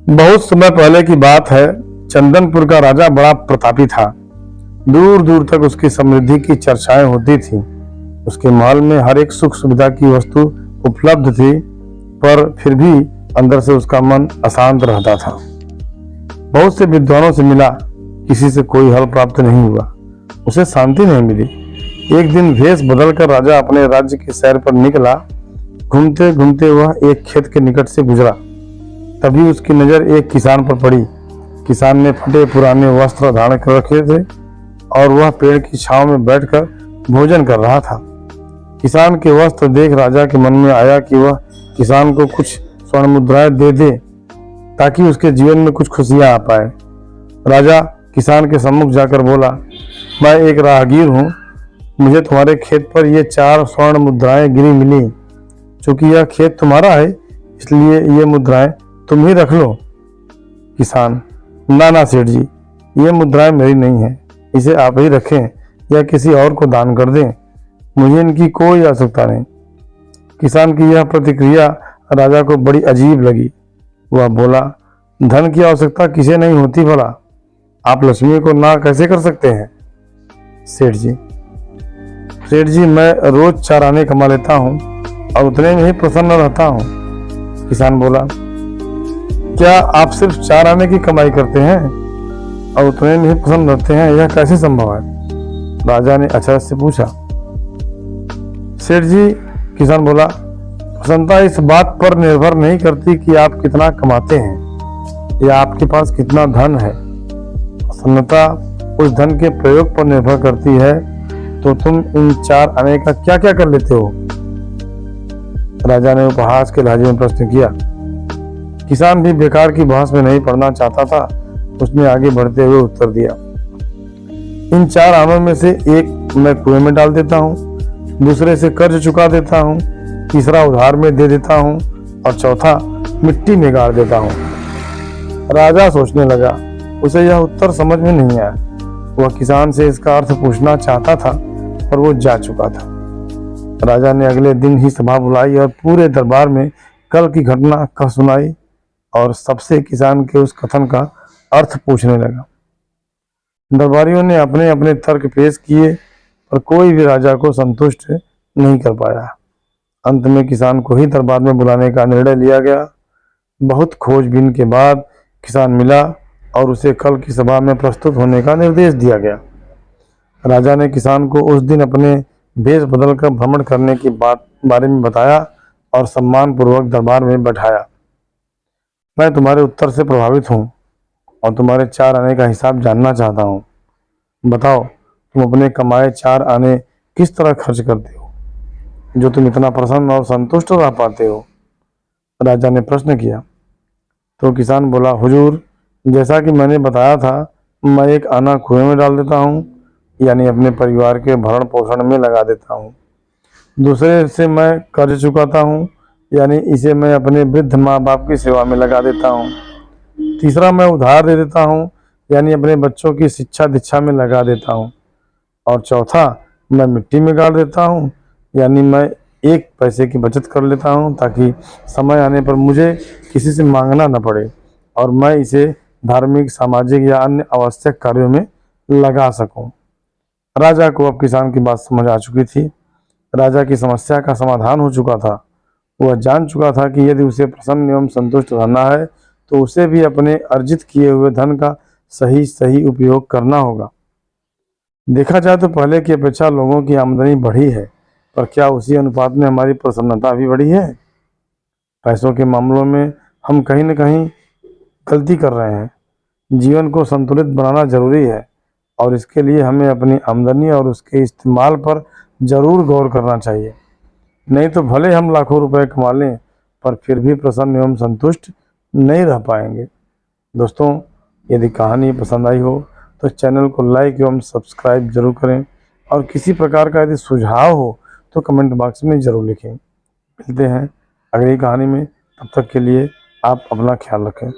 बहुत समय पहले की बात है। चंदनपुर का राजा बड़ा प्रतापी था। दूर दूर तक उसकी समृद्धि की चर्चाएं होती थी। उसके महल में हर एक सुख सुविधा की वस्तु उपलब्ध थी, पर फिर भी अंदर से उसका मन अशांत रहता था। बहुत से विद्वानों से मिला, किसी से कोई हल प्राप्त नहीं हुआ। उसे शांति नहीं मिली। एक दिन भेष बदलकर राजा अपने राज्य की सैर पर निकला। घूमते घूमते वह एक खेत के निकट से गुजरा। तभी उसकी नजर एक किसान पर पड़ी। किसान ने फटे पुराने वस्त्र धारण कर रखे थे और वह पेड़ की छांव में बैठकर भोजन कर रहा था। किसान के वस्त्र देख राजा के मन में आया कि वह किसान को कुछ स्वर्ण मुद्राएं दे दे, ताकि उसके जीवन में कुछ खुशियां आ पाए। राजा किसान के सम्मुख जाकर बोला, मैं एक राहगीर हूँ। मुझे तुम्हारे खेत पर ये 4 स्वर्ण मुद्राएं गिरी मिली। चूंकि यह खेत तुम्हारा है, इसलिए ये मुद्राएं तुम ही रख लो। किसान, ना ना सेठ जी, ये मुद्राएं मेरी नहीं है, इसे आप ही रखें या किसी और को दान कर दें। मुझे इनकी कोई आवश्यकता नहीं। किसान की यह प्रतिक्रिया राजा को बड़ी अजीब लगी। वह बोला, धन की आवश्यकता किसे नहीं होती भला? आप लक्ष्मी को ना कैसे कर सकते हैं? सेठ जी, मैं रोज 4 आने कमा लेता हूँ और उतने में ही प्रसन्न रहता हूँ। किसान बोला, क्या आप सिर्फ 4 आने की कमाई करते हैं और उतने में ही प्रसन्न रहते हैं? यह कैसे संभव है? राजा ने अचरज से पूछा। सेठ जी, किसान बोला, प्रसन्नता इस बात पर निर्भर नहीं करती कि आप कितना कमाते हैं या आपके पास कितना धन है। प्रसन्नता उस धन के प्रयोग पर निर्भर करती है। तो तुम इन 4 आने का क्या क्या कर लेते हो? राजा ने उपहास के लहजे में प्रश्न किया। किसान भी बेकार की बहस में नहीं पड़ना चाहता था। उसने आगे बढ़ते हुए उत्तर दिया, इन 4 आनों में से एक मैं कुएं में डाल देता हूँ, दूसरे से कर्ज चुका देता हूँ, तीसरा उधार में दे देता हूँ और चौथा मिट्टी में गाड़ देता हूँ। राजा सोचने लगा। उसे यह उत्तर समझ में नहीं आया। वह किसान से इसका अर्थ पूछना चाहता था, पर वो जा चुका था। राजा ने अगले दिन ही सभा बुलाई और पूरे दरबार में कल की घटना कह सुनाई और सबसे किसान के उस कथन का अर्थ पूछने लगा। दरबारियों ने अपने अपने तर्क पेश किए, पर कोई भी राजा को संतुष्ट नहीं कर पाया। अंत में किसान को ही दरबार में बुलाने का निर्णय लिया गया। बहुत खोजबीन के बाद किसान मिला और उसे कल की सभा में प्रस्तुत होने का निर्देश दिया गया। राजा ने किसान को उस दिन अपने भेष बदलकर भ्रमण करने की बारे में बताया और सम्मान पूर्वक दरबार में बैठाया। मैं तुम्हारे उत्तर से प्रभावित हूँ और तुम्हारे 4 आने का हिसाब जानना चाहता हूँ। बताओ, तुम अपने कमाए 4 आने किस तरह खर्च करते हो, जो तुम इतना प्रसन्न और संतुष्ट रह पाते हो? राजा ने प्रश्न किया। तो किसान बोला, हुजूर, जैसा कि मैंने बताया था, मैं 1 आना कुएं में डाल देता हूँ, यानी अपने परिवार के भरण पोषण में लगा देता हूँ। दूसरे से मैं कर्ज चुकाता हूँ, यानी इसे मैं अपने वृद्ध माँ बाप की सेवा में लगा देता हूँ। तीसरा मैं उधार दे देता हूँ, यानी अपने बच्चों की शिक्षा दीक्षा में लगा देता हूँ। और चौथा मैं मिट्टी में गाड़ देता हूँ, यानी मैं 1 पैसे की बचत कर लेता हूँ, ताकि समय आने पर मुझे किसी से मांगना न पड़े और मैं इसे धार्मिक, सामाजिक या अन्य आवश्यक कार्यों में लगा सकूं। राजा को अब किसान की बात समझ आ चुकी थी। राजा की समस्या का समाधान हो चुका था। वह जान चुका था कि यदि उसे प्रसन्न एवं संतुष्ट रहना है, तो उसे भी अपने अर्जित किए हुए धन का सही उपयोग करना होगा। देखा जाए तो पहले की अपेक्षा लोगों की आमदनी बढ़ी है, पर क्या उसी अनुपात में हमारी प्रसन्नता भी बढ़ी है? पैसों के मामलों में हम कहीं न कहीं गलती कर रहे हैं। जीवन को संतुलित बनाना जरूरी है और इसके लिए हमें अपनी आमदनी और उसके इस्तेमाल पर जरूर गौर करना चाहिए। नहीं तो भले हम लाखों रुपए कमा लें, पर फिर भी प्रसन्न एवं संतुष्ट नहीं रह पाएंगे। दोस्तों, यदि कहानी पसंद आई हो तो चैनल को लाइक एवं सब्सक्राइब जरूर करें और किसी प्रकार का यदि सुझाव हो तो कमेंट बॉक्स में ज़रूर लिखें। मिलते हैं अगली कहानी में। तब तक के लिए आप अपना ख्याल रखें।